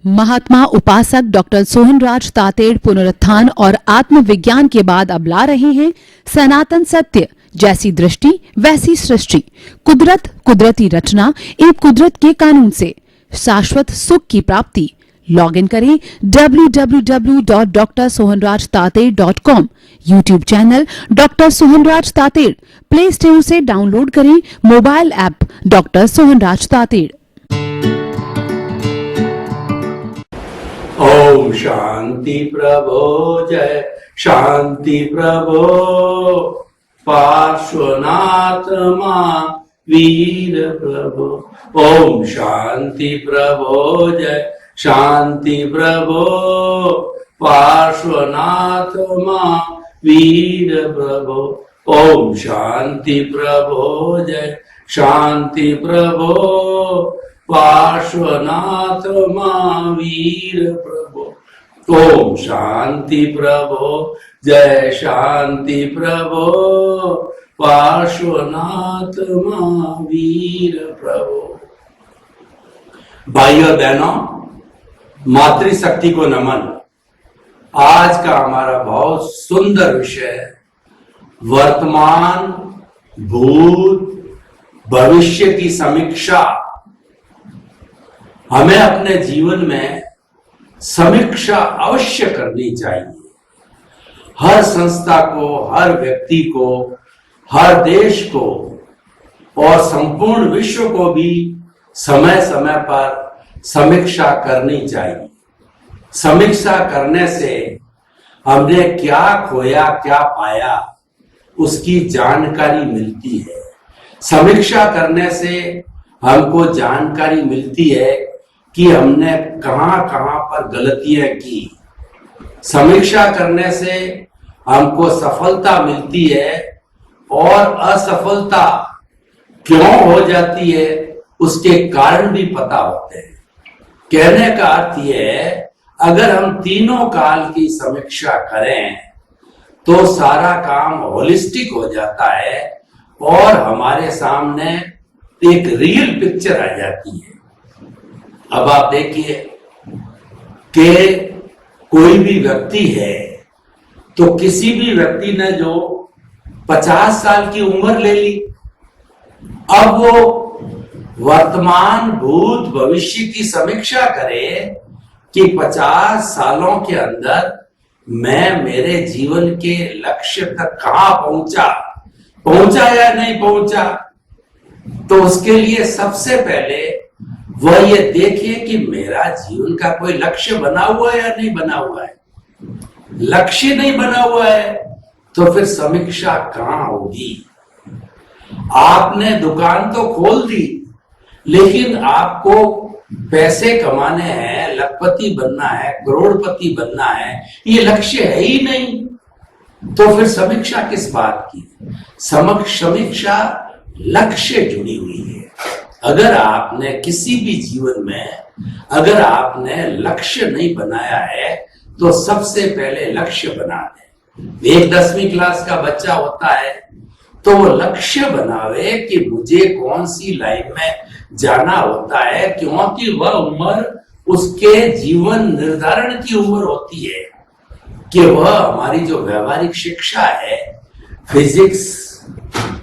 महात्मा उपासक डॉक्टर सोहनराज तातेड़ पुनरुत्थान और आत्मविज्ञान के बाद अब ला रहे हैं सनातन सत्य, जैसी दृष्टि वैसी सृष्टि, कुदरत, कुदरती रचना एवं कुदरत के कानून से शाश्वत सुख की प्राप्ति। लॉग इन करें www.drsohanrajtated.com, YouTube channel doctor Sohanraj Tated, play store से डाउनलोड करें mobile app doctor Sohanraj Tated. ओम शांति प्रभो, जय शांति प्रभो, पार्श्वनाथ मां वीर प्रभो। ओम शांति प्रभो, जय शांति प्रभो, पार्श्वनाथ मां वीर प्रभो। ओम शांति प्रभो, जय शांति प्रभो, पार्श्वनाथ महावीर प्रभो। ओम शांति प्रभो, जय शांति प्रभो, पार्श्वनाथ महावीर प्रभो। भाइयों बहनों, मातृशक्ति को नमन। आज का हमारा बहुत सुंदर विषय है वर्तमान, भूत, भविष्य की समीक्षा। हमें अपने जीवन में समीक्षा अवश्य करनी चाहिए। हर संस्था को, हर व्यक्ति को, हर देश को और संपूर्ण विश्व को भी समय समय पर समीक्षा करनी चाहिए। समीक्षा करने से हमने क्या खोया, क्या पाया, उसकी जानकारी मिलती है। समीक्षा करने से हमको जानकारी मिलती है कि हमने कहां कहां पर गलतियां की। समीक्षा करने से हमको सफलता मिलती है और असफलता क्यों हो जाती है उसके कारण भी पता होते हैं। कहने का अर्थ यह है, अगर हम तीनों काल की समीक्षा करें तो सारा काम होलिस्टिक हो जाता है और हमारे सामने एक रियल पिक्चर आ जाती है। अब आप देखिए कि कोई भी व्यक्ति है तो किसी भी व्यक्ति ने जो 50 साल की उम्र ले ली, अब वो वर्तमान, भूत, भविष्य की समीक्षा करे कि 50 सालों के अंदर मैं मेरे जीवन के लक्ष्य तक कहां पहुंचा या नहीं पहुंचा। तो उसके लिए सबसे पहले वह ये देखिए कि मेरा जीवन का कोई लक्ष्य बना हुआ है या नहीं बना हुआ है। लक्ष्य नहीं बना हुआ है तो फिर समीक्षा कहां होगी। आपने दुकान तो खोल दी, लेकिन आपको पैसे कमाने हैं, लखपति बनना है, करोड़पति बनना है, ये लक्ष्य है ही नहीं, तो फिर समीक्षा किस बात की। समीक्षा लक्ष्य जुड़ी हुई है। अगर आपने किसी भी जीवन में अगर आपने लक्ष्य नहीं बनाया है तो सबसे पहले लक्ष्य बना लें। एक 10वीं क्लास का बच्चा होता है तो वो लक्ष्य बनावे कि मुझे कौन सी लाइन में जाना होता है, क्योंकि वह उम्र उसके जीवन निर्धारण की उम्र होती है कि वह हमारी जो व्यवहारिक शिक्षा है, physics,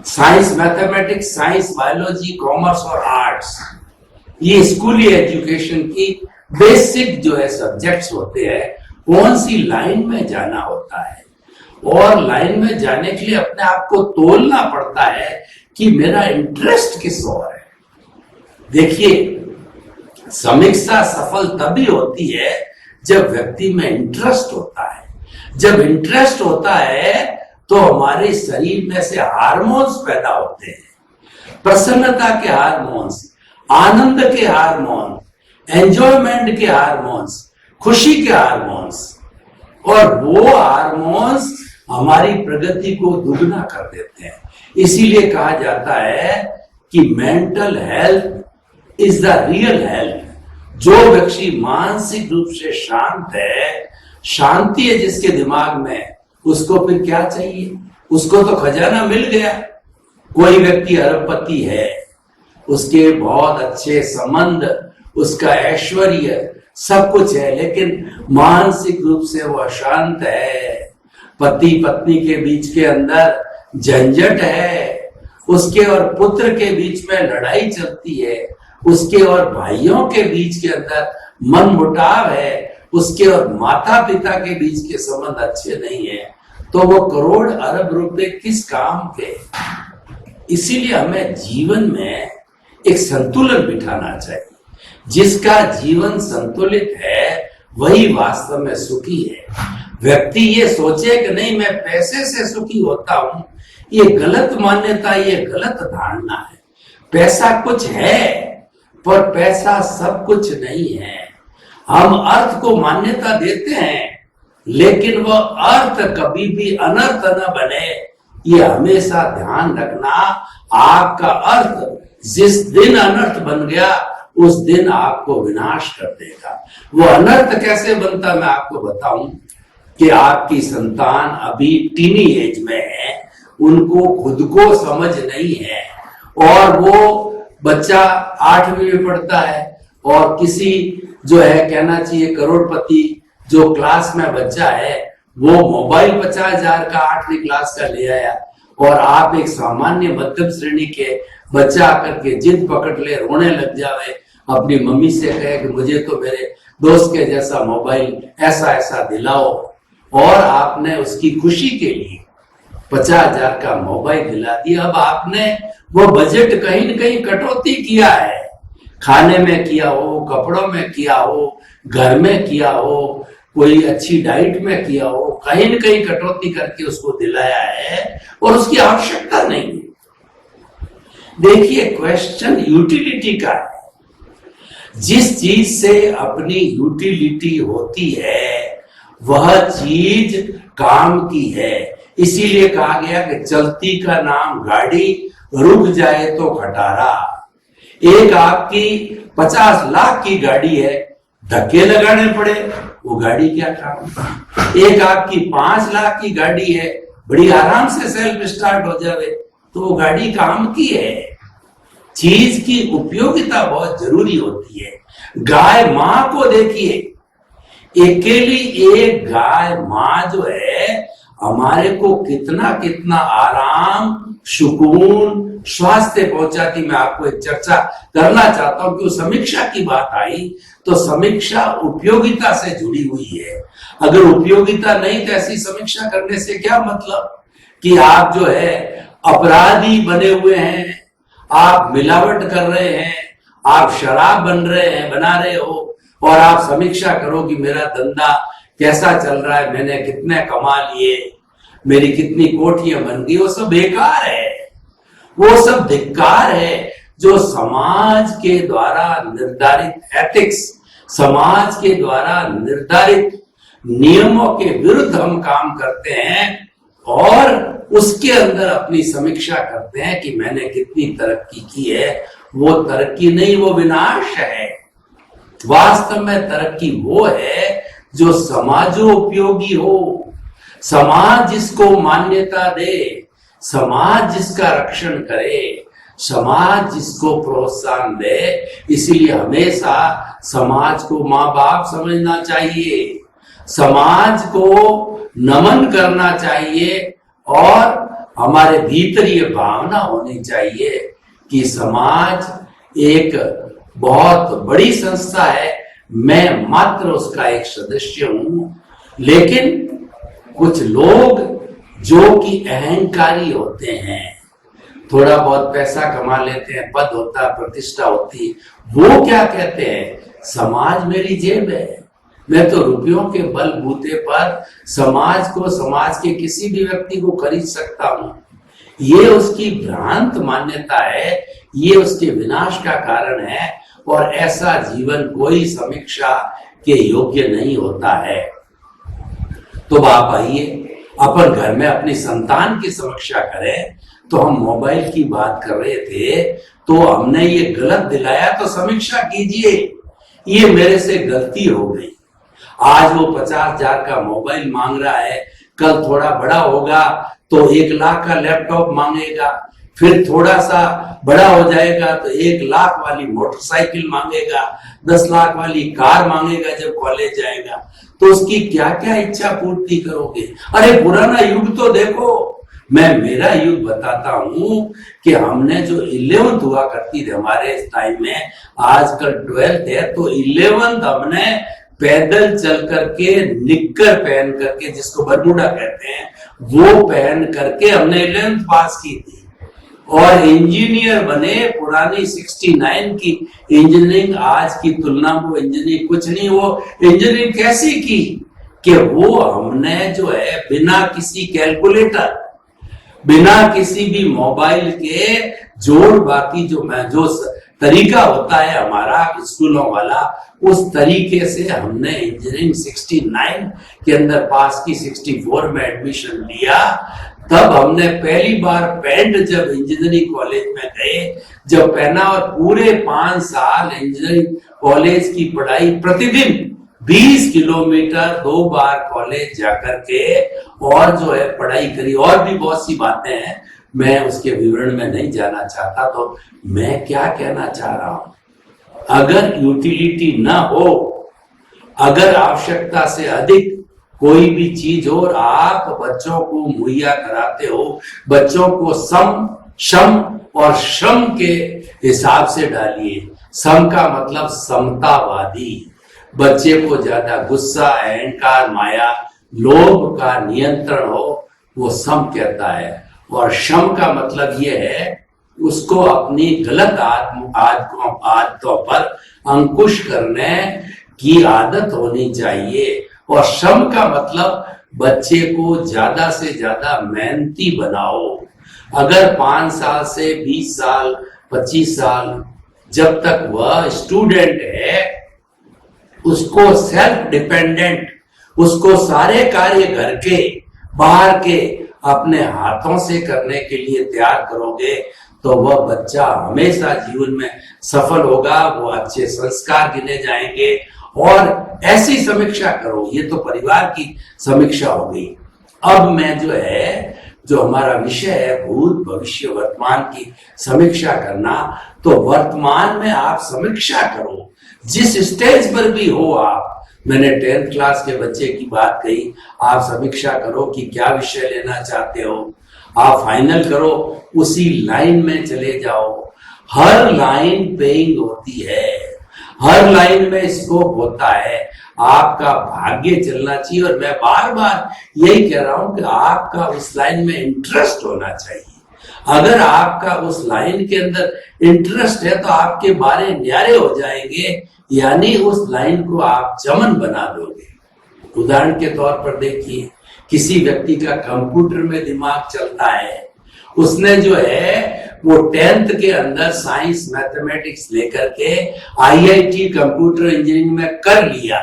science, mathematics, science, biology, commerce और आर्ट्स, ये स्कूली एजुकेशन की बेसिक जो है सब्जेक्ट्स होते हैं, कौन सी लाइन में जाना होता है। और लाइन में जाने के लिए अपने आप को तोलना पड़ता है कि मेरा इंटरेस्ट किस ओर है। देखिए, समीक्षा सफल तभी होती है जब व्यक्ति में इंटरेस्ट होता है। जब इंटरेस्ट होता है तो हमारे शरीर में से हार्मोन्स पैदा होते हैं, प्रसन्नता के हार्मोन्स, आनंद के हार्मोन, एंजॉयमेंट के हार्मोन्स, खुशी के हार्मोन्स, और वो हार्मोन्स हमारी प्रगति को दुगना कर देते हैं। इसीलिए कहा जाता है कि mental health is the real health. जो व्यक्ति मानसिक रूप से शांत है, शांति है जिसके दिमाग में, उसको फिर क्या चाहिए। उसको तो खजाना मिल गया। कोई व्यक्ति अरबपति है, उसके बहुत अच्छे संबंध, उसका ऐश्वर्य, सब कुछ है, लेकिन मानसिक रूप से वो अशांत है। पति पत्नी के बीच के अंदर झंझट है, उसके और पुत्र के बीच में लड़ाई चलती है, उसके और भाइयों के बीच के अंदर मन मुटाव है, उसके और माता पिता के बीच के संबंध अच्छे नहीं है, तो वो करोड़ अरब रुपए किस काम के। इसीलिए हमें जीवन में एक संतुलन बिठाना चाहिए। जिसका जीवन संतुलित है वही वास्तव में सुखी है। व्यक्ति ये सोचे कि नहीं मैं पैसे से सुखी होता हूं, ये गलत मान्यता, ये गलत धारणा है। पैसा कुछ है पर पैसा सब कुछ नहीं है। हम अर्थ को मान्यता देते हैं, लेकिन वह अर्थ कभी भी अनर्थ न बने, ये हमेशा ध्यान रखना। आपका अर्थ जिस दिन अनर्थ बन गया उस दिन आपको विनाश कर देगा। वो अनर्थ कैसे बनता मैं आपको बताऊं कि आपकी संतान अभी टीनी एज में है, उनको खुद को समझ नहीं है, और वो बच्चा 8वीं में पढ़ता है और किसी जो है कहना चाहिए करोड़पति जो क्लास में बच्चा है वो मोबाइल 50,000 का 8वीं क्लास का ले आया, और आप एक सामान्य मध्यम श्रेणी के बच्चा आकर के जिद पकड़ ले, रोने लग जावे, अपनी मम्मी से कहे कि मुझे तो मेरे दोस्त के जैसा मोबाइल ऐसा ऐसा दिलाओ, और आपने उसकी खुशी के लिए 50,000 का मोबाइल दिला दिया। अब आपने वो बजट कहीं न कहीं कटौती किया है, खाने में किया हो, कपड़ों में किया हो, घर में किया हो, कोई अच्छी डाइट में किया हो, कहीं न कहीं कटौती करके उसको दिलाया है, और उसकी आवश्यकता नहीं। देखिए, क्वेश्चन यूटिलिटी का है। जिस चीज से अपनी यूटिलिटी होती है वह चीज काम की है। इसीलिए कहा गया कि चलती का नाम गाड़ी, रुक जाए तो खटारा। एक आपकी 50 लाख की गाड़ी है, धक्के लगाने पड़े वो गाड़ी क्या काम। एक आपकी 5 लाख की गाड़ी है, बड़ी आराम से सेल्फ स्टार्ट हो जावे तो वो गाड़ी काम की है। चीज की उपयोगिता बहुत जरूरी होती है। गाय मां को देखिए, अकेली एक गाय मां जो है हमारे को कितना कितना आराम, सुकून, स्वास्थ्य पहुंचाती। मैं आपको एक चर्चा करना चाहता हूं कि समीक्षा की बात आई तो समीक्षा उपयोगिता से जुड़ी हुई है। अगर उपयोगिता नहीं तो ऐसी समीक्षा करने से क्या मतलब कि आप जो है अपराधी बने हुए हैं, आप मिलावट कर रहे हैं, आप शराब बना रहे हो, और आप समीक्षा करो कि मेरा धंधा कैसा चल रहा है, मैंने कितने कमा लिए, मेरी कितनी कोठियां बन गई। वो सब बेकार है, वो सब धिक्कार है जो समाज के द्वारा निर्धारित एथिक्स, समाज के द्वारा निर्धारित नियमों के विरुद्ध हम काम करते हैं, और उसके अंदर अपनी समीक्षा करते हैं कि मैंने कितनी तरक्की की है। वो तरक्की नहीं, वो विनाश है। वास्तव में तरक्की वो है जो समाजोपयोगी हो, समाज जिसको मान्यता दे, समाज जिसका रक्षण करे, समाज जिसको प्रोत्साहन दे। इसीलिए हमेशा समाज को माँ बाप समझना चाहिए, समाज को नमन करना चाहिए, और हमारे भीतर ये भावना होनी चाहिए कि समाज एक बहुत बड़ी संस्था है, मैं मात्र उसका एक सदस्य हूं। लेकिन कुछ लोग जो कि अहंकारी होते हैं, थोड़ा बहुत पैसा कमा लेते हैं, पद होता, प्रतिष्ठा होती, वो क्या कहते हैं, समाज मेरी जेब है, मैं तो रुपयों के बलबूते पर समाज को, समाज के किसी भी व्यक्ति को खरीद सकता हूं। ये उसकी भ्रांत मान्यता है, ये उसके विनाश का कारण है, और ऐसा जीवन कोई समीक्षा के योग्य नहीं होता है। तो आप आइए अपन घर में अपनी संतान की समीक्षा करें। तो हम मोबाइल की बात कर रहे थे, तो हमने ये गलत दिलाया, तो समीक्षा कीजिए, ये मेरे से गलती हो गई। आज वो 50,000 का मोबाइल मांग रहा है, कल थोड़ा बड़ा होगा तो 1 लाख का लैपटॉप मांगेगा, फिर थोड़ा सा बड़ा हो जाएगा तो 1 लाख वाली मोटरसाइकिल मांगेगा, 10 लाख वाली कार मांगेगा जब कॉलेज जाएगा। तो उसकी क्या क्या इच्छा पूर्ति करोगे? अरे पुराना युग तो देखो, मैं मेरा युग बताता हूं कि हमने जो 11th हुआ करती थी हमारे टाइम में, आजकल 12th है, तो 11th हमने पैदल चल करके, निक्कर पहन करके, जिसको बरमूडा कहते हैं, वो पहन करके हमने 11th पास की थी। और इंजीनियर बने, पुरानी 69 की इंजीनियरिंग आज की तुलना में इंजीनियरिंग कुछ नहीं। वो इंजीनियरिंग कैसी की कि वो हमने जो है बिना किसी कैलकुलेटर, बिना किसी भी मोबाइल के जोड़, बाकी जो तरीका होता है हमारा स्कूलों वाला, उस तरीके से हमने इंजीनियरिंग 69 के अंदर पास की, 64 में एडमिशन लिया। तब हमने पहली बार पैंट जब इंजीनियरिंग कॉलेज में गए, जब पहना, और पूरे 5 साल इंजीनियरिंग कॉलेज की पढ़ाई, प्रतिदिन 20 किलोमीटर 2 बार कॉलेज जाकर के, और जो है पढ़ाई करी। और भी बहुत सी बातें हैं, मैं उसके विवरण में नहीं जाना चाहता। तो मैं क्या कहना चाह रहा हूं, अगर यूटिलिटी ना हो, अगर आवश्यकता से अधिक कोई भी चीज हो और आप बच्चों को मुहैया कराते हो, बच्चों को सम और श्रम के हिसाब से डालिए। सम का मतलब समतावादी, बच्चे को ज्यादा गुस्सा, अहंकार, माया, लोभ का नियंत्रण हो, वो सम कहता है। और शम का मतलब ये है उसको अपनी गलत आदतों पर अंकुश करने की आदत होनी चाहिए। और श्रम का मतलब बच्चे को ज्यादा से ज्यादा मेहनती बनाओ। अगर 5 साल से 20 साल 25 साल जब तक वह स्टूडेंट है, उसको सेल्फ डिपेंडेंट, उसको सारे कार्य घर के, बाहर के अपने हाथों से करने के लिए तैयार करोगे, तो वह बच्चा हमेशा जीवन में सफल होगा, वो अच्छे संस्कार गिने जाएंगे। और ऐसी समीक्षा करो, ये तो परिवार की समीक्षा हो गई। अब मैं जो हमारा विषय है भूत भविष्य वर्तमान की समीक्षा करना, तो वर्तमान में आप समीक्षा करो, जिस स्टेज पर भी हो आप। मैंने 10th क्लास के बच्चे की बात कही, आप समीक्षा करो कि क्या विषय लेना चाहते हो, आप फाइनल करो, उसी लाइन में चले जाओ। हर लाइन पेइंग होती है, हर लाइन में स्कोप होता है, आपका भाग्य चलना चाहिए। और मैं बार बार यही कह रहा हूं कि आपका उस लाइन में इंटरेस्ट होना चाहिए। अगर आपका उस लाइन के अंदर इंटरेस्ट है तो आपके बारे न्यारे हो जाएंगे, यानी उस लाइन को आप चमन बना दोगे। उदाहरण के तौर पर देखिए, किसी व्यक्ति का कंप्यूटर में दिमाग चलता है, उसने जो है वो 10th के अंदर साइंस मैथमेटिक्स लेकर के IIT कंप्यूटर इंजीनियरिंग में कर लिया,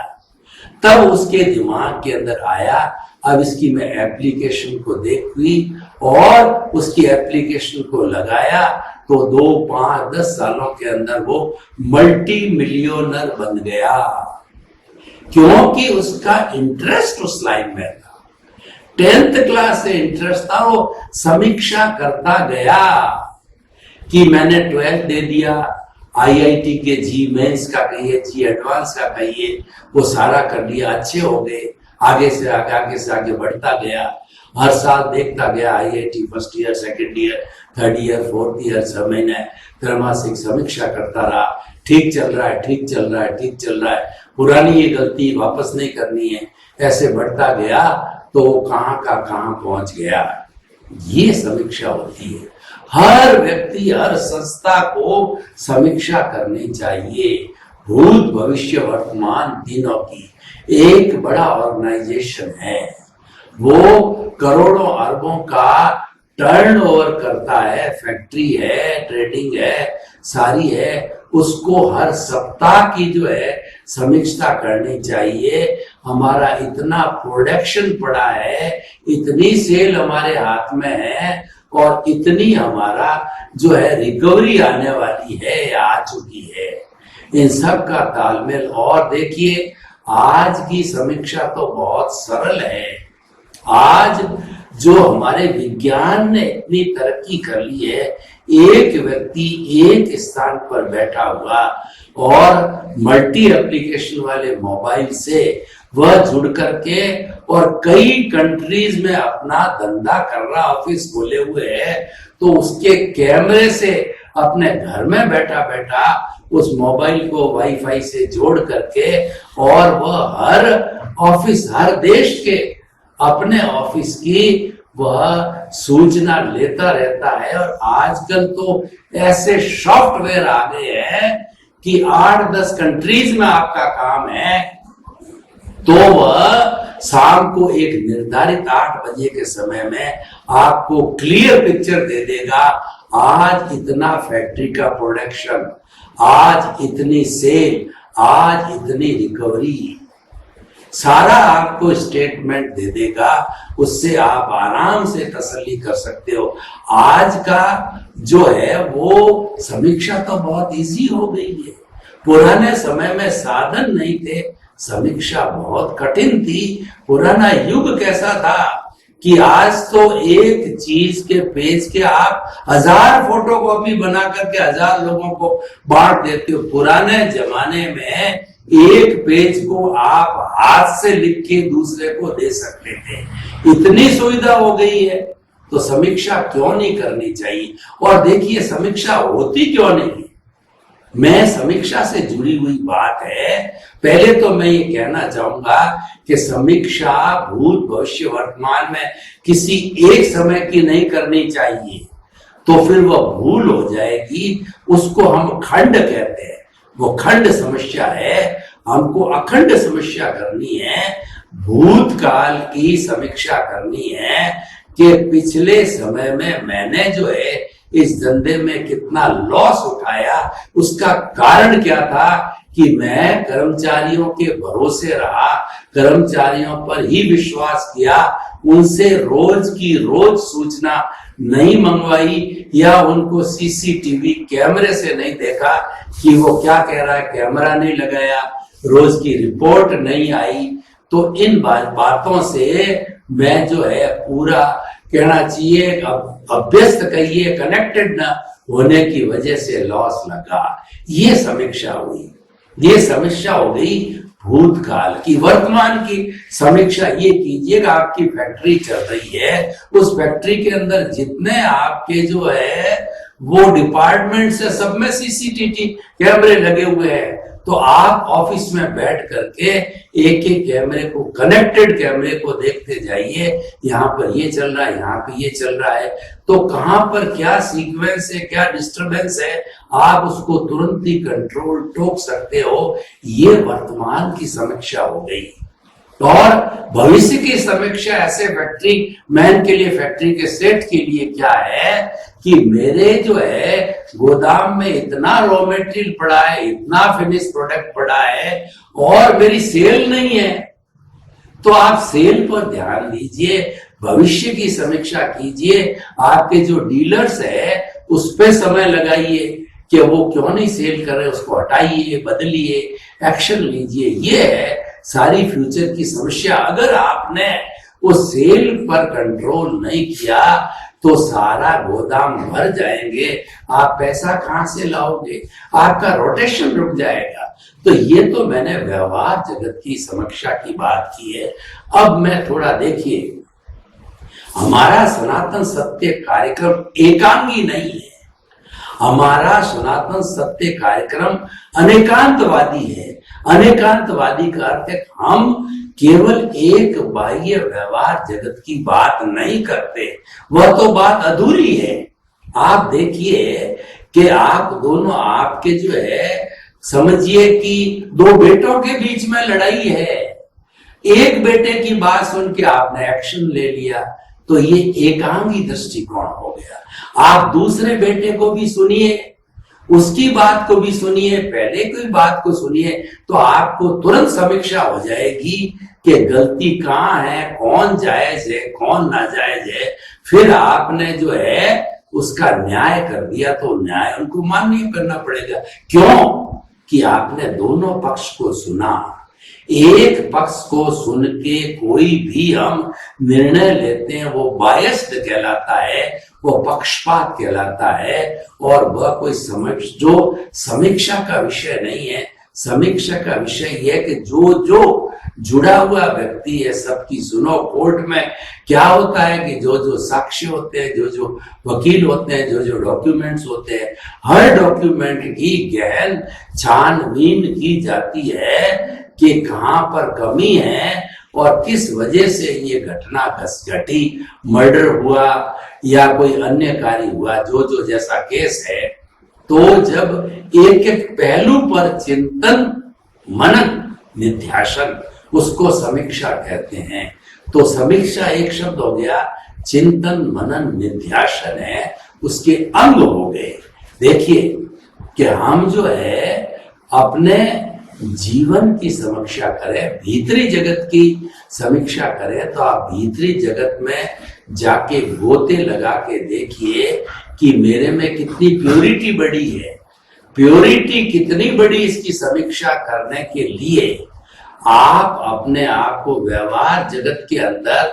तब उसके दिमाग के अंदर आया, अब इसकी मैं एप्लीकेशन को देखी और उसकी एप्लीकेशन को लगाया, तो 2, 5, 10 सालों के अंदर वो मल्टी मिलियनर बन गया, क्योंकि उसका इंटरेस्ट उस लाइन में था। 10th क्लास से इंटरेस्ट था, वो समीक्षा करता गया कि मैंने 12th दे दिया, IIT के जी मेंस का कहिए, जी एडवांस का कहिए, वो सारा कर लिया, अच्छे हो गए, आगे से आगे बढ़ता गया। हर साल देखता गया IIT first year, second year, third year, fourth year, 6 महीने त्रैमासिक समीक्षा करता रहा, ठीक चल रहा है, ठीक चल रहा है, ठीक चल रहा है, पुरानी ये गलती वापस नहीं करनी है, ऐसे बढ़ता गया तो वो कहां का कहां पहुंच गया। ये समीक्षा होती है। हर व्यक्ति, हर संस्था को समीक्षा करनी चाहिए भूत भविष्य वर्तमान तीनों की। एक बड़ा ऑर्गेनाइजेशन है, वो करोड़ों अरबों का टर्नओवर करता है, फैक्ट्री है, ट्रेडिंग है, सारी है, उसको हर सप्ताह की जो है समीक्षा करनी चाहिए। हमारा इतना प्रोडक्शन पड़ा है, इतनी सेल हमारे हाथ में है, और इतनी हमारा जो है रिकवरी आने वाली है या आ चुकी है, इन सब का तालमेल। और देखिए, आज की समीक्षा तो बहुत सरल है। आज जो हमारे विज्ञान ने इतनी तरक्की कर ली है, एक व्यक्ति एक स्थान पर बैठा हुआ और मल्टी एप्लीकेशन वाले मोबाइल से वह जुड़ करके और कई कंट्रीज में अपना धंधा कर रहा, ऑफिस खोले हुए है, तो उसके कैमरे से अपने घर में बैठा बैठा उस मोबाइल को वाईफाई से जोड़ करके और वह हर ऑफिस, हर देश के अपने ऑफिस की वह सूचना लेता रहता है। और आजकल तो ऐसे सॉफ्टवेयर आ गए हैं कि 8-10 कंट्रीज में आपका काम है तो वह शाम को एक निर्धारित 8 बजे के समय में आपको क्लियर पिक्चर दे देगा। आज इतना फैक्ट्री का प्रोडक्शन, आज इतनी सेल, आज इतनी रिकवरी, सारा आपको स्टेटमेंट दे देगा। उससे आप आराम से तसल्ली कर सकते हो। आज का जो है वो समीक्षा तो बहुत इजी हो गई है। पुराने समय में साधन नहीं थे, समीक्षा बहुत कठिन थी। पुराना युग कैसा था कि आज तो एक चीज के पेज के आप 1000 फोटोकॉपी बना करके 1000 लोगों को बांट देते हो। पुराने जमाने में एक पेज को आप हाथ से लिख के दूसरे को दे सकते थे। इतनी सुविधा हो गई है तो समीक्षा क्यों नहीं करनी चाहिए। और देखिए समीक्षा होती क्यों नहीं, मैं समीक्षा से जुड़ी हुई बात है। पहले तो मैं ये कहना चाहूंगा कि समीक्षा भूत भविष्य वर्तमान में किसी एक समय की नहीं करनी चाहिए, तो फिर वह भूल हो जाएगी। उसको हम खंड कहते हैं, वो खंड समस्या है। हमको अखंड समस्या करनी है, भूतकाल की समीक्षा करनी है कि पिछले समय में मैंने जो है इस धंधे में कितना लॉस उठाया, उसका कारण क्या था कि मैं कर्मचारियों के भरोसे रहा, कर्मचारियों पर ही विश्वास किया, उनसे रोज की रोज सूचना नहीं मंगवाई या उनको सीसीटीवी कैमरे से नहीं देखा कि वो क्या कह रहा है, कैमरा नहीं लगाया, रोज की रिपोर्ट नहीं आई। तो इन बातों से मैं जो है पूरा कहना चाहिए अभ्यस्त कहिए कनेक्टेड न होने की वजह से लॉस लगा। ये समीक्षा हुई, ये समीक्षा हो गई भूतकाल की। वर्तमान की समीक्षा ये कीजिएगा, आपकी फैक्ट्री चल रही है, उस फैक्ट्री के अंदर जितने आपके जो है वो डिपार्टमेंट से सब में सीसीटीवी कैमरे लगे हुए हैं, तो आप ऑफिस में बैठ करके एक एक कैमरे को, कनेक्टेड कैमरे को देखते जाइए। यहाँ पर ये चल रहा है, यहाँ पे ये चल रहा है, तो कहां पर क्या सीक्वेंस है, क्या डिस्टरबेंस है, आप उसको तुरंत ही कंट्रोल टोक सकते हो। ये वर्तमान की समीक्षा हो गई। और भविष्य की समीक्षा ऐसे फैक्ट्री मैन के लिए, फैक्ट्री के सेट के लिए क्या है कि मेरे जो है गोदाम में इतना रॉ मेटेरियल पड़ा है, इतना फिनिश प्रोडक्ट पड़ा है और मेरी सेल नहीं है, तो आप सेल पर ध्यान दीजिए, भविष्य की समीक्षा कीजिए। आपके जो डीलर्स है उस पे समय लगाइए कि वो क्यों नहीं सेल कर रहे, उसको हटाइए, बदलिए, एक्शन लीजिए। ये है सारी फ्यूचर की समस्या। अगर आपने वो सेल पर कंट्रोल नहीं किया तो सारा गोदाम भर जाएंगे, आप पैसा कहां से लाओगे, आपका रोटेशन रुक जाएगा। तो ये तो मैंने व्यवहार जगत की समीक्षा की बात की है। अब मैं थोड़ा देखिए, हमारा सनातन सत्य कार्यक्रम एकांगी नहीं है, हमारा सनातन सत्य कार्यक्रम अनेकांतवादी है। अनेकांतवादी का अर्थ है हम केवल एक बाह्य व्यवहार जगत की बात नहीं करते, वह तो बात अधूरी है। आप देखिए कि आप दोनों, आपके जो है समझिए कि 2 बेटों के बीच में लड़ाई है, एक बेटे की बात सुन के आपने एक्शन ले लिया, तो ये एकांगी दृष्टिकोण हो गया। आप दूसरे बेटे को भी सुनिए, उसकी बात को भी सुनिए, पहले की बात को सुनिए, तो आपको तुरंत समीक्षा हो जाएगी कि गलती कहाँ है, कौन जायज है, कौन नाजायज है। फिर आपने जो है उसका न्याय कर दिया तो न्याय उनको मान्य करना पड़ेगा। क्यों कि आपने दोनों पक्ष को सुना। एक पक्ष को सुन के कोई भी हम निर्णय लेते हैं वो बायस्ड कहलाता है, वो पक्षपात कहलाता है, और वह कोई समीक्षा का विषय नहीं है। समीक्षा का विषय यह है कि जो जुड़ा हुआ व्यक्ति है सबकी सुनो। कोर्ट में क्या होता है कि जो साक्ष्य होते हैं, जो वकील होते हैं, जो डॉक्यूमेंट्स होते हैं, हर डॉक्यूमेंट की गहन छानबीन की जाती है कि कहां पर कमी है और किस वजह से ये घटना घटी, मर्डर हुआ या कोई अन्य कार्य हुआ, जो जैसा केस है। तो जब एक एक पहलू पर चिंतन मनन निध्यासन, उसको समीक्षा कहते हैं। तो समीक्षा एक शब्द हो गया, चिंतन मनन निध्यासन है, उसके अंग हो गए। देखिए कि हम जो है अपने जीवन की समीक्षा करें, भीतरी जगत की समीक्षा करें, तो आप भीतरी जगत में जाके गोते लगा के देखिए कि मेरे में कितनी प्योरिटी बढ़ी है। प्योरिटी कितनी बड़ी, इसकी समीक्षा करने के लिए आप अपने आप को व्यवहार जगत के अंदर,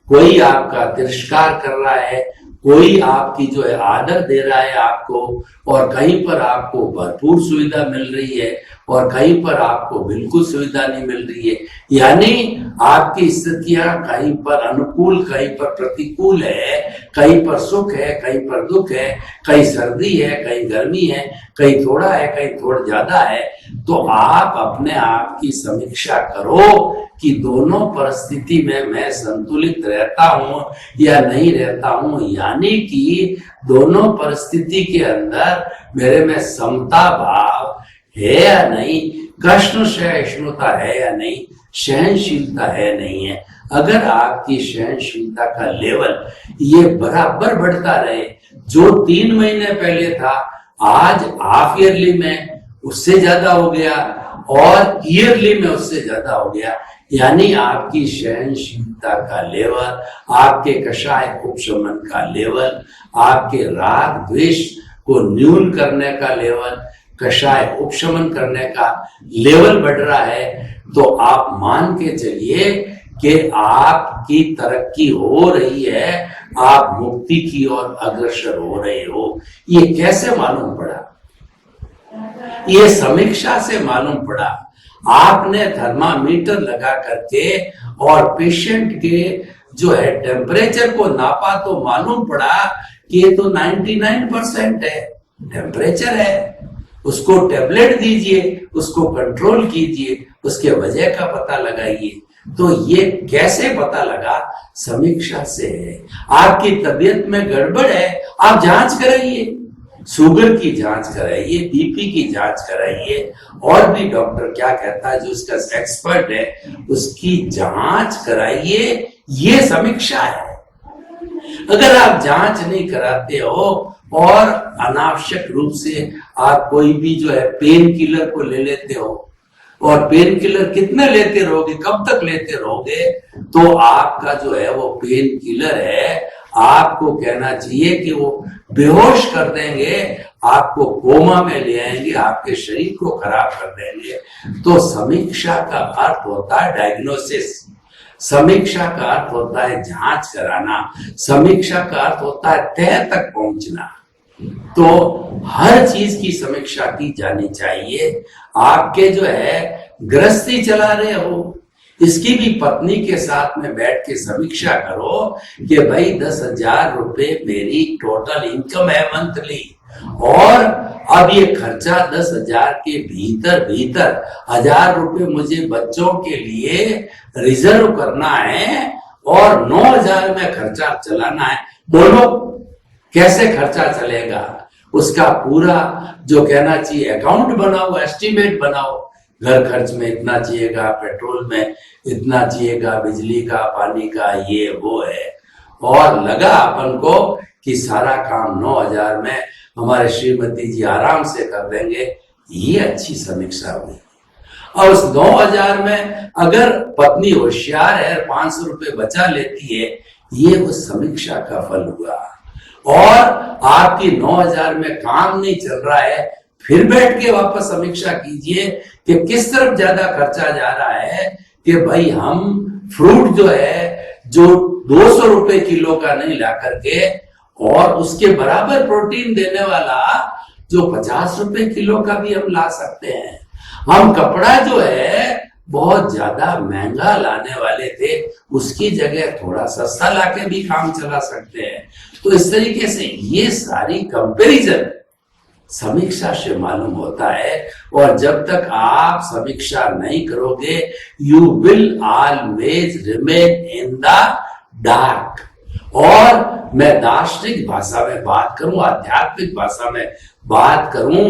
कोई आपका तिरस्कार कर रहा है, कोई आपकी जो है आदर दे रहा है आपको, और कहीं पर आपको भरपूर सुविधा मिल रही है और कहीं पर आपको बिल्कुल सुविधा नहीं मिल रही है, यानी आपकी स्थितियां कहीं पर अनुकूल, कहीं पर प्रतिकूल है, कहीं पर सुख है, कहीं पर दुख है, कहीं सर्दी है, कहीं गर्मी है, कहीं थोड़ा है, कहीं थोड़ा ज्यादा है। तो आप अपने आप की समीक्षा करो कि दोनों परिस्थिति में मैं संतुलित रहता हूं या नहीं रहता हूं, यानी कि दोनों परिस्थिति के अंदर मेरे में समता भाव है या नहीं, कष्ट सहिष्णुता है या नहीं, सहनशीलता है नहीं है। अगर आपकी सहनशीलता का लेवल ये बराबर बढ़ता रहे, जो 3 महीने पहले था आज हाफ ईयरली में उससे ज्यादा हो गया और ईयरली में उससे ज्यादा हो गया, यानी आपकी सहनशीलता का लेवल, आपके कषाय उपशमन का लेवल, आपके राग द्वेष को न्यून करने का लेवल, कषाय उपशमन करने का लेवल बढ़ रहा है, तो आप मान के चलिए कि आपकी तरक्की हो रही है, आप मुक्ति की ओर अग्रसर हो रहे हो। ये कैसे मालूम पड़ा? ये समीक्षा से मालूम पड़ा। आपने थर्मामीटर लगा करके और पेशेंट के जो है टेम्परेचर को नापा तो मालूम पड़ा कि ये तो 99% है टेम्परेचर है, उसको टेबलेट दीजिए, उसको कंट्रोल कीजिए, उसके वजह का पता लगाइए। तो ये कैसे पता लगा? समीक्षा से है। आपकी तबीयत में गड़बड़ है, आप जांच कराइए, शुगर की जांच कराइए, बीपी की जांच कराइए, और भी डॉक्टर क्या कहता है जो इसका एक्सपर्ट है उसकी जांच कराइए। ये समीक्षा है। अगर आप जांच नहीं कराते हो और अनावश्यक रूप से आप कोई भी जो है पेन किलर को ले लेते हो, और पेन किलर कितने लेते रहोगे, कब तक लेते रहोगे, तो आपका जो है वो पेन किलर है, आपको कहना चाहिए कि वो बेहोश कर देंगे, आपको कोमा में ले आएंगे, आपके शरीर को खराब कर देंगे। तो समीक्षा का अर्थ होता है डायग्नोसिस, समीक्षा का अर्थ होता है जांच कराना, समीक्षा का अर्थ होता है तह तक पहुंचना। तो हर चीज की समीक्षा की जानी चाहिए। आपके जो है गृहस्थी चला रहे हो, इसकी भी पत्नी के साथ में बैठ के समीक्षा करो कि भाई 10,000 रुपए मेरी टोटल इनकम है मंथली, और अब ये खर्चा 10,000 के भीतर 1,000 रुपए मुझे बच्चों के लिए रिजर्व करना है और 9,000 में खर्चा चलाना है। बोलो कैसे खर्चा चलेगा? उसका पूरा जो कहना चाहिए अकाउंट बनाओ, एस्टिमेट बनाओ। घर खर्च में इतना चाहिएगा, पेट्रोल में इतना चाहिएगा, बिजली का, पानी का, ये वो है, और लगा अपन को कि सारा काम 9,000 में हमारे श्रीमती जी आराम से कर देंगे। ये अच्छी समीक्षा हुई। और उस 9,000 में अगर पत्नी होशियार है, 500 रुपए बचा लेती है, ये उस समीक्षा का फल हुआ। और आपकी 9,000 में काम नहीं चल रहा है, फिर बैठ के वापस समीक्षा कीजिए कि किस तरफ ज्यादा खर्चा जा रहा है, कि भाई हम फ्रूट जो है जो 200 रुपए किलो का नहीं ला करके और उसके बराबर प्रोटीन देने वाला जो 50 रुपए किलो का भी हम ला सकते हैं। हम कपड़ा जो है बहुत ज्यादा महंगा लाने वाले थे, उसकी जगह थोड़ा सस्ता लाके भी काम चला सकते हैं। तो इस तरीके से ये सारी कंपैरिजन समीक्षा से मालूम होता है। और जब तक आप समीक्षा नहीं करोगे, you will always remain in the dark. और मैं दार्शनिक भाषा में बात करूं, आध्यात्मिक भाषा में बात करूं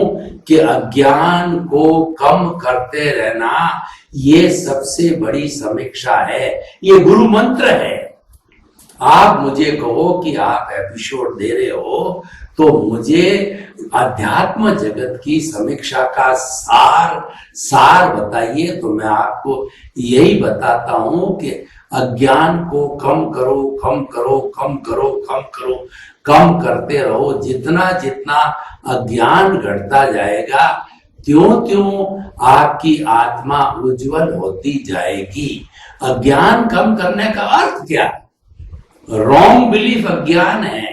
कि अज्ञान को कम करते रहना ये सबसे बड़ी समीक्षा है, ये गुरु मंत्र है। आप मुझे कहो कि आप एपिसोड दे रहे हो तो मुझे अध्यात्म जगत की समीक्षा का सार बताइए, तो मैं आपको यही बताता हूं कि अज्ञान को कम करो, कम करो, कम करो, कम करो, कम करते रहो। जितना जितना अज्ञान घटता जाएगा त्यों त्यों आपकी आत्मा उज्जवल होती जाएगी। अज्ञान कम करने का अर्थ क्या? रॉन्ग बिलीफ अज्ञान है।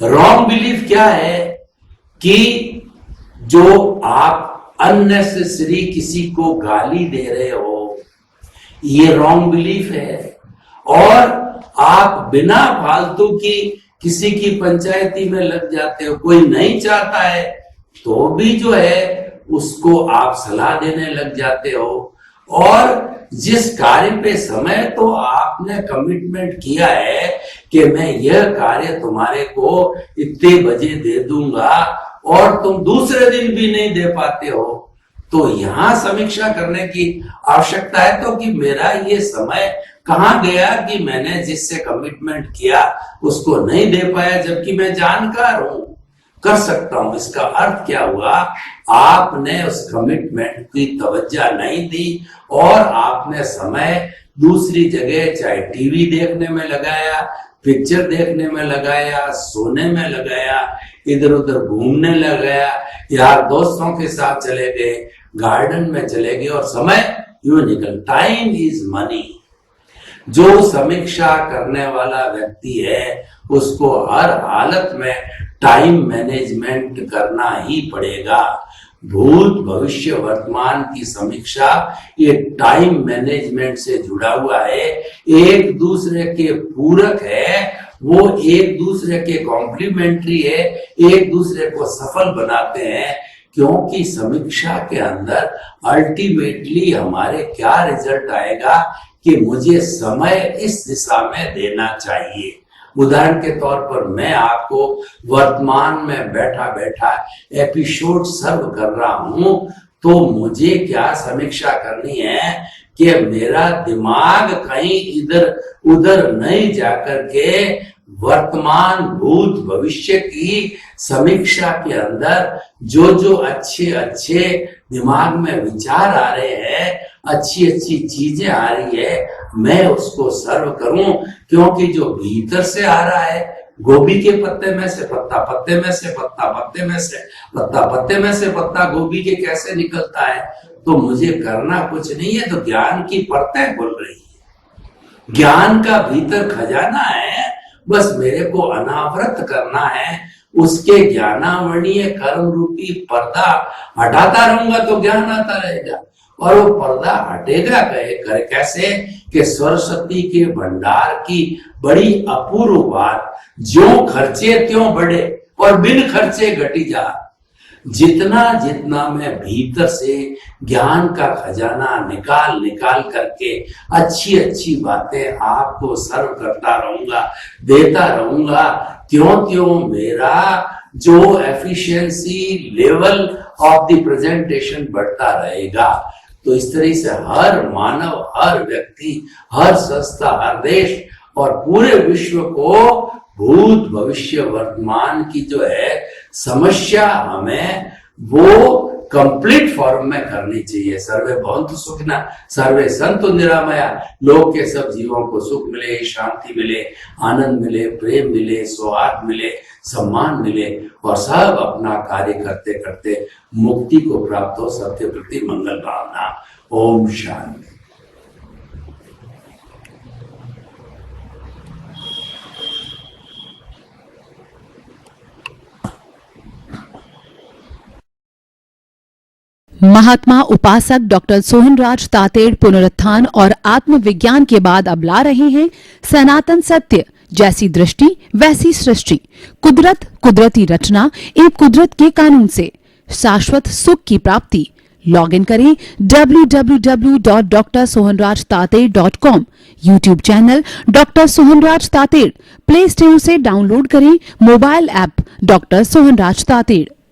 रॉन्ग बिलीफ क्या है कि जो आप अननेसेसरी किसी को गाली दे रहे हो, ये रॉन्ग बिलीफ है। और आप बिना फालतू की किसी की पंचायती में लग जाते हो, कोई नहीं चाहता है तो भी जो है उसको आप सलाह देने लग जाते हो। और जिस कार्य पे समय तो आपने कमिटमेंट किया है कि मैं यह कार्य तुम्हारे को इतने बजे दे दूंगा और तुम दूसरे दिन भी नहीं दे पाते हो, तो यहां समीक्षा करने की आवश्यकता है तो कि मेरा ये समय कहां गया कि मैंने जिससे कमिटमेंट किया उसको नहीं दे पाया, जबकि मैं जानकार हूं, कर सकता हूं। इसका अर्थ क्या हुआ? आपने उस कमिटमेंट की तवज्जो नहीं दी और आपने समय दूसरी जगह, चाहे टीवी देखने में लगाया, पिक्चर देखने में लगाया, सोने में लगाया, इधर उधर घूमने लगाया, यार दोस्तों के साथ चले गए, गार्डन में चले गए और समय यूं निकल। Time is money. जो समीक्षा करने वाला व्यक्ति है उसको हर हालत में टाइम मैनेजमेंट करना ही पड़ेगा। भूत भविष्य वर्तमान की समीक्षा ये टाइम मैनेजमेंट से जुड़ा हुआ है, एक दूसरे के पूरक है, वो एक दूसरे के कॉम्प्लीमेंट्री है, एक दूसरे को सफल बनाते हैं। क्योंकि समीक्षा के अंदर अल्टीमेटली हमारे क्या रिजल्ट आएगा कि मुझे समय इस दिशा में देना चाहिए। उदाहरण के तौर पर मैं आपको वर्तमान में बैठा बैठा एपिसोड सर्व कर रहा हूं, तो मुझे क्या समीक्षा करनी है कि मेरा दिमाग कहीं इधर उधर नहीं जाकर के वर्तमान भूत भविष्य की समीक्षा के अंदर जो जो अच्छे अच्छे दिमाग में विचार आ रहे हैं, अच्छी अच्छी चीजें आ रही है, मैं उसको सर्व करूं। क्योंकि जो भीतर से आ रहा है, गोभी के पत्ते में से पत्ता, पत्ते में से पत्ता, पत्ते में से पत्ता, पत्ते में से पत्ता गोभी के कैसे निकलता है, तो मुझे करना कुछ नहीं है, तो ज्ञान की परतें खुल रही है, ज्ञान का भीतर खजाना है, बस मेरे को अनावृत करना है। उसके ज्ञानावरणीय कर्म रूपी पर्दा हटाता रहूंगा तो ज्ञान आता रहेगा। और वो पर्दा हटेगा कैसे कि सरस्वती के भंडार की बड़ी अपूर्व बात, ज्यों खर्चे त्यों बढ़े और बिन खर्चे घटी जा। जितना जितना मैं भीतर से ज्ञान का खजाना निकाल निकाल करके अच्छी अच्छी बातें आपको सर्व करता रहूंगा, देता रहूंगा, त्यों त्यों मेरा जो efficiency level of the presentation बढ़ता रहेगा। तो इस तरह से हर मानव, हर व्यक्ति, हर संस्था, हर देश और पूरे विश्व को भूत भविष्य वर्तमान की जो है समस्या हमें वो कंप्लीट फॉर्म में करनी चाहिए। सर्वे भवन्तु सुखिनः, सर्वे सन्तु निरामया। लोक के सब जीवों को सुख मिले, शांति मिले, आनंद मिले, प्रेम मिले, सौहार्द मिले, सम्मान मिले और सब अपना कार्य करते करते मुक्ति को प्राप्त हो। सबके प्रति मंगल भावना। ओम शांति। महात्मा उपासक डॉक्टर सोहनराज तातेड़ पुनरुत्थान और आत्मविज्ञान के बाद अब ला रहे हैं सनातन सत्य, जैसी दृष्टि वैसी सृष्टि, कुदरत कुदरती रचना, एक कुदरत के कानून से शाश्वत सुख की प्राप्ति। लॉग इन करें www.drsohanrajtated.com, YouTube channel doctor Sohanraj Tated, play store से डाउनलोड करें mobile app doctor Sohanraj Tated.